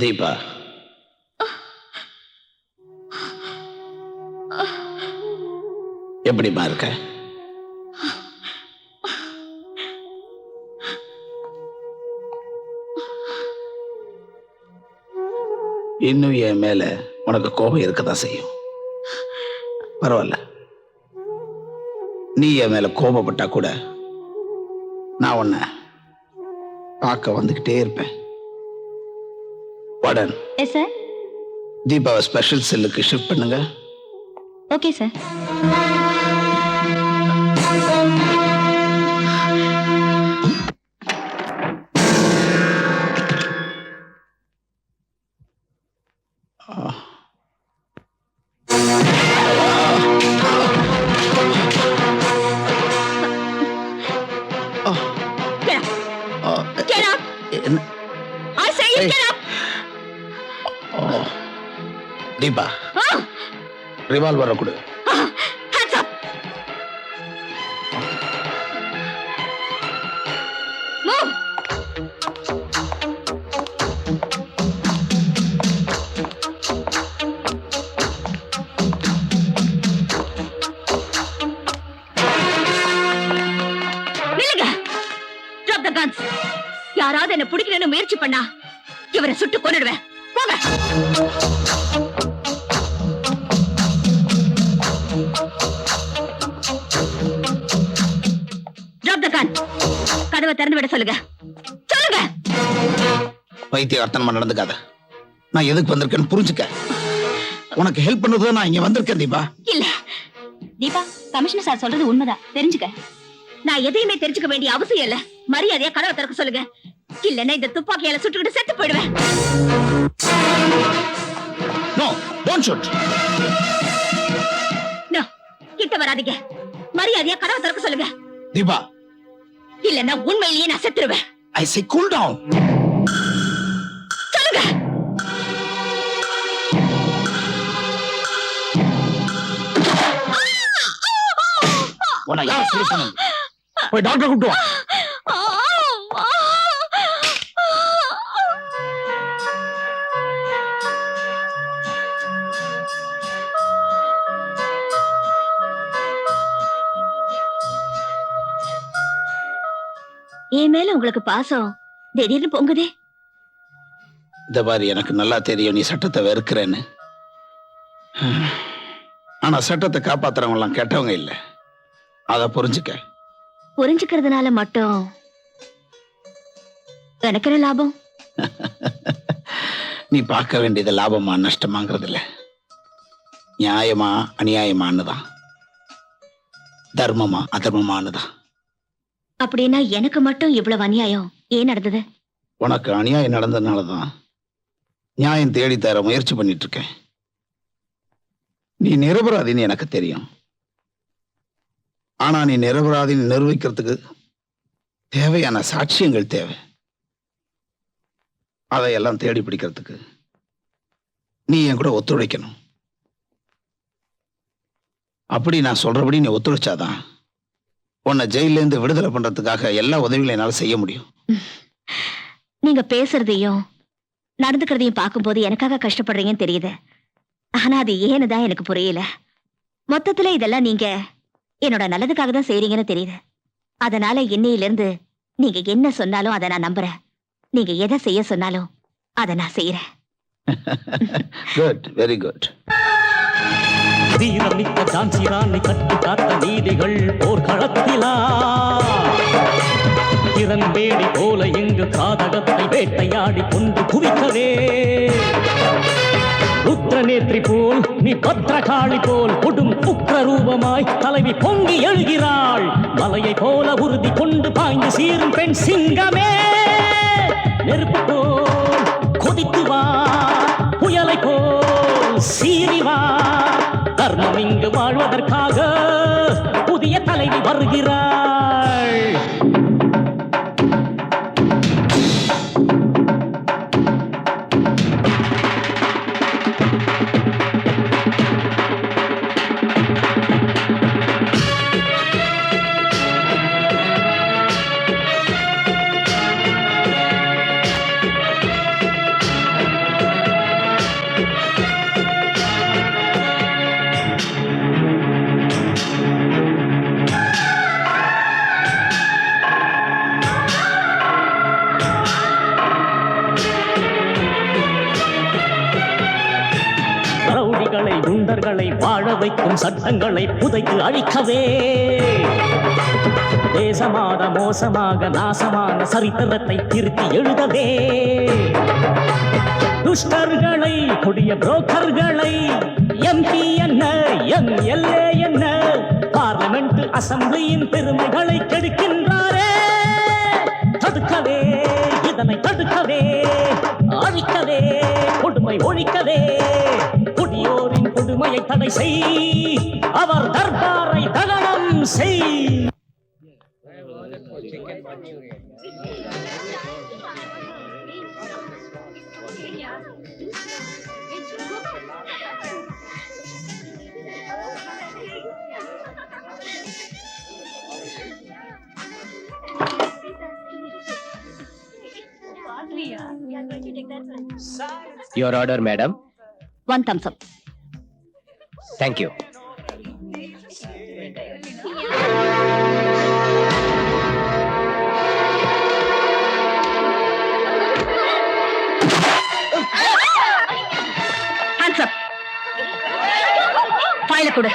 தீபா, எப்படிமா இருக்க? இன்னும் என் மேல உனக்கு கோபம் இருக்கதான் செய்யும். பரவாயில்ல, நீ என் மேல கோபப்பட்டா கூட நான் உன்னை பார்க்க வந்துகிட்டே இருப்பேன். Warden, yes sir. தீபாவை ஸ்பெஷல் செல்லுக்கு ஷிஃப்ட் பண்ணுங்க. Okay sir. தீபா, ரிவால்வரை கொடு. யாராவது என்ன பிடிக்கணும்னு முயற்சி பண்ணா இவரை சுட்டு கொன்னுடுவேன். போங்க. கதவை திறந்து விட சொல்லுங்க. சொல்லுங்க. வைத்தியர்த்தனமா நடந்துக்காத. நான் எதுக்கு வந்திருக்கேன்னு புரிஞ்சுக்க. உனக்கு ஹெல்ப் பண்ணது நான் இங்க வந்திருக்கேன் தீபா. இல்ல தீபா, கமிஷனர் சார் சொல்றது உண்மைதான். தெரிஞ்சுக்க. நான் எதையுமே தெரிஞ்சுக்க வேண்டிய அவசியம் இல்ல. மரியாதையா கதவை திறக்க சொல்லுங்க. இல்லன்னா இந்த துப்பாக்கியால சுட்டுக்கிட்டு செத்து போயிடுவேன். No, don't shoot. நோ, கிட்ட வராதீங்க. மரியாதையா கதவை திறக்க சொல்லுங்க. தீபா, இல்லன்னா உண்மையிலேயே நான் செத்துருவேன். I say cool down. சொல்லுங்க. உன்னை யார் சொல்லி சொன்னது? போய் டாக்டர் கூப்பிட்டு வா. என் மேல உங்களுக்கு பாசம் திடீர்னு பொங்குதே. இந்த மாதிரி எனக்கு நல்லா தெரியும் நீ சட்டத்தை வெறுக்கிறேன்னு. ஆனா சட்டத்தை காப்பாத்துறவங்க எல்லாம் கெட்டவங்க இல்ல. அத புரிஞ்சுக்க. புரிஞ்சுக்கிறதுனால மட்டும் எனக்கு என்ன லாபம்? நீ பார்க்க வேண்டியது லாபமா நஷ்டமாங்கிறது இல்ல, நியாயமா அநியாயமானுதான், தர்மமா அதர்மமானுதான். அப்படின்னா எனக்கு மட்டும் இவ்வளவு அநியாயம் ஏன் நடந்தது? உனக்கு அநியாயம் நடந்ததுனாலதான் நியாயம் தேடி தர முயற்சி பண்ணிட்டு இருக்கேன். நீ நிரபராதின்னு எனக்கு தெரியும். ஆனா நீ நிரபராதின்னு நிரூபிக்கிறதுக்கு தேவையான சாட்சியங்கள் தேவை. அதையெல்லாம் தேடி பிடிக்கிறதுக்கு நீ என் கூட ஒத்துழைக்கணும். அப்படி நான் சொல்றபடி நீ ஒத்துழைச்சாதான் உன்னை ஜெயில இருந்து விடுதலை பண்றதுக்காக எல்லா உதவிகளையும் என்னால செய்ய முடியும். நீங்க பேசுறதையும் நடந்துக்கிறதையும் பார்க்கும்போது எனக்காக கஷ்டப்படுறீங்கன்னு தெரியுது. ஆனா அது ஏன்னுதான் எனக்கு புரியல. மொத்தத்துல இதெல்லாம் நீங்க என்னோட நல்லதுக்காக தான் செய்றீங்கன்னு தெரியுது. அதனால இன்னையிலிருந்து நீங்க என்ன சொன்னாலும் அதை நான் நம்புறேன். நீங்க எதை செய்ய சொன்னாலும் அதை நான் செய்யறேன். Good, very good. வீரமிக்க ஜான்சிராணி கட்டி காத்த நீதிகள் போர்க்களத்திலா கிரண்பேடி போல இங்கு காதகத்தை வேட்டையாடி கொண்டு குவிக்கவே ருத்ரநேத்ரி போல் நீ பத்ரகாளி போல் கொடும் உக்ர ரூபமாய் தலைவி பொங்கி எழுகிறாள். மலையை போல உறுதி கொண்டு பாய்ந்து சீரும் பெண் சிங்கமே. நெருப்பு போல் கொதித்து வா, புயலை போல் சீறி வா. தர்மம் இங்கு வாழ்வதற்காக புதிய தலைவி வருகிறாள். குண்டர்களை குண்டர்களை வாழ வைக்கும் சட்டங்களை புதைத்து அழிக்கவே தேசமான மோசமாக நாசமான சரித்திரத்தை திருத்தி எழுதவே துஷ்டர்களை கொடிய புரோக்கர்களை எம்பி என்ன எம்எல்ஏ என்ன பார்லிமெண்ட் அசம்பிளியின் பெருமைகளை கெடுக்கின்றாரே தடுக்கவே இதனை தடுக்கவே அழிக்கவே கொடுமை ஒழிக்கவே குடியோரின் கொடுமையை தடை செய் அவர் தர்பாரை தகனம் செய் Your order, madam. 1 thumbs up. Thank you. Hands up. File கொடு.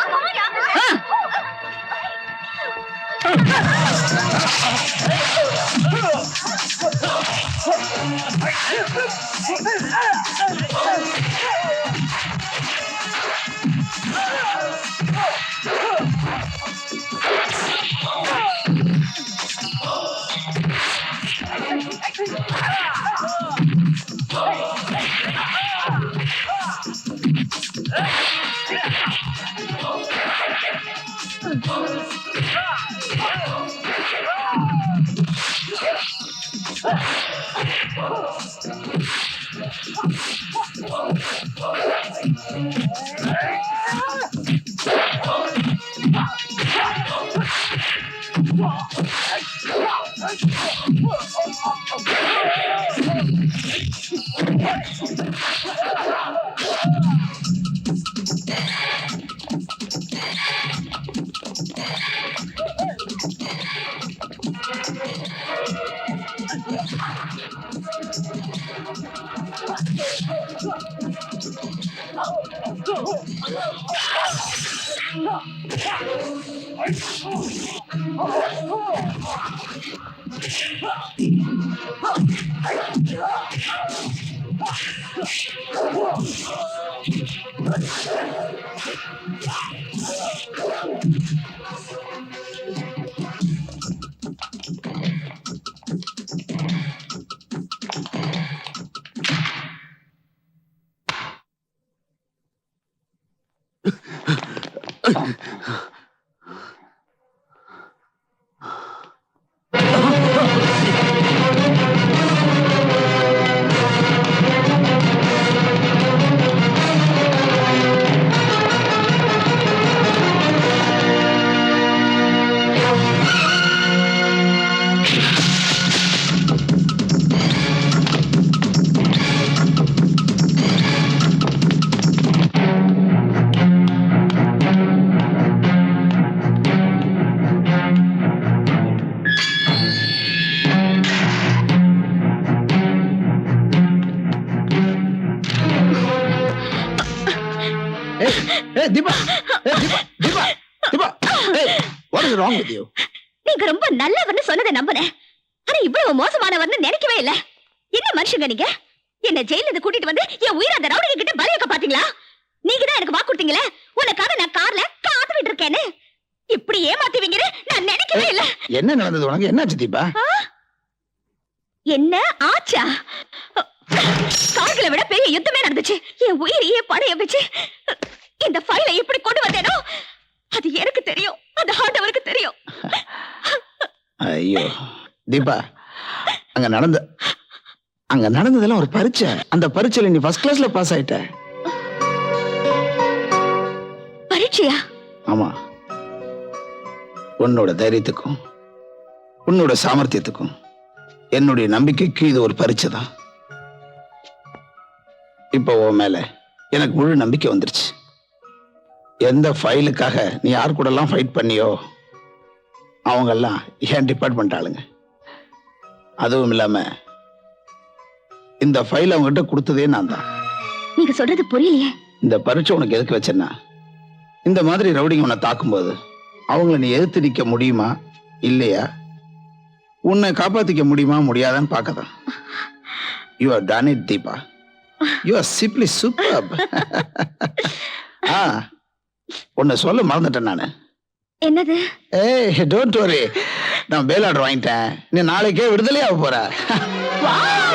Hey, Deepa! Hey, Deepa! Deepa! Hey, what is wrong with you? நீங்க ரொம்ப நல்லவர்னு சொன்னதை நம்புனேன். ஆனா இவ்வளவு மோசமானவர்னு நினைக்கவே இல்ல. என்ன மனுஷங்க நீங்க? என்ன ஜெயில இருந்து கூட்டிட்டு வந்து என் உயிரை அந்த ரவுடிங்க கிட்ட பலியாக்க பாத்தீங்களா? நீங்க தான் எனக்கு வாக்கு கொடுத்தீங்களே. உனக்காக நான் கார்ல காத்துக்கிட்டு இருக்கேன்னு. இப்படி ஏமாத்துவீங்கன்னு நான் நினைக்கவே இல்ல. என்ன நடந்தது உனக்கு? என்னாச்சு தீபா? என்ன ஆச்சா? கார்களை விட பெரிய யுத்தமே நடந்துச்சு. என் உயிரையே பணைய வச்சு இந்த ஃபைலை எப்படி கொண்டு வந்தேனோ அது எனக்கு தெரியும். அந்த ஆண்டவருக்கு தெரியும். ஐயோ தீபா, அங்க நடந்ததெல்லாம் ஒரு பரீட்சை. அந்த பரீட்சையில நீ ஃபர்ஸ்ட் கிளாஸ்ல பாஸ் ஆயிட்ட. பரீட்சையா? ஆமா. உன்னோட தைரியத்துக்கும் உன்னோட சாமர்த்தியத்துக்கும் என்னுடைய நம்பிக்கைக்கு இது ஒரு பரீட்சை தான். இப்போ உன் மேல எனக்கு முழு நம்பிக்கை வந்துருச்சு. எந்த ஃபைலுக்காக நீ யார் கூட எல்லாம் ஃபைட் பண்ணியோ அவங்க எல்லாம் என் டிபார்ட்மெண்ட் ஆளுங்க. அதுவும் இல்லாம இந்த ஃபைல் அவங்ககிட்ட கொடுத்ததே நான் தான். நீங்க சொல்றது புரியலையே. இந்த பரீட்சை உனக்கு எதுக்கு வச்சேன்னா, இந்த மாதிரி ரவுடிங்க உன்னை தாக்கும்போது அவங்கள நீ எதிர்த்து நிக்க முடியுமா இல்லையா, உன்னை காப்பாத்திக்க முடியுமா முடியாதான்னு பார்க்கதான். You are done it Deepa. You are simply super. உன்னை சொல்ல மறந்துட்டேன் நானு. என்னது? ஏய் டோன்ட் வரி, நான் பேல் ஆர்டர் வாங்கிட்டேன். நீ நாளைக்கே விடுதலையாக போற. Wow!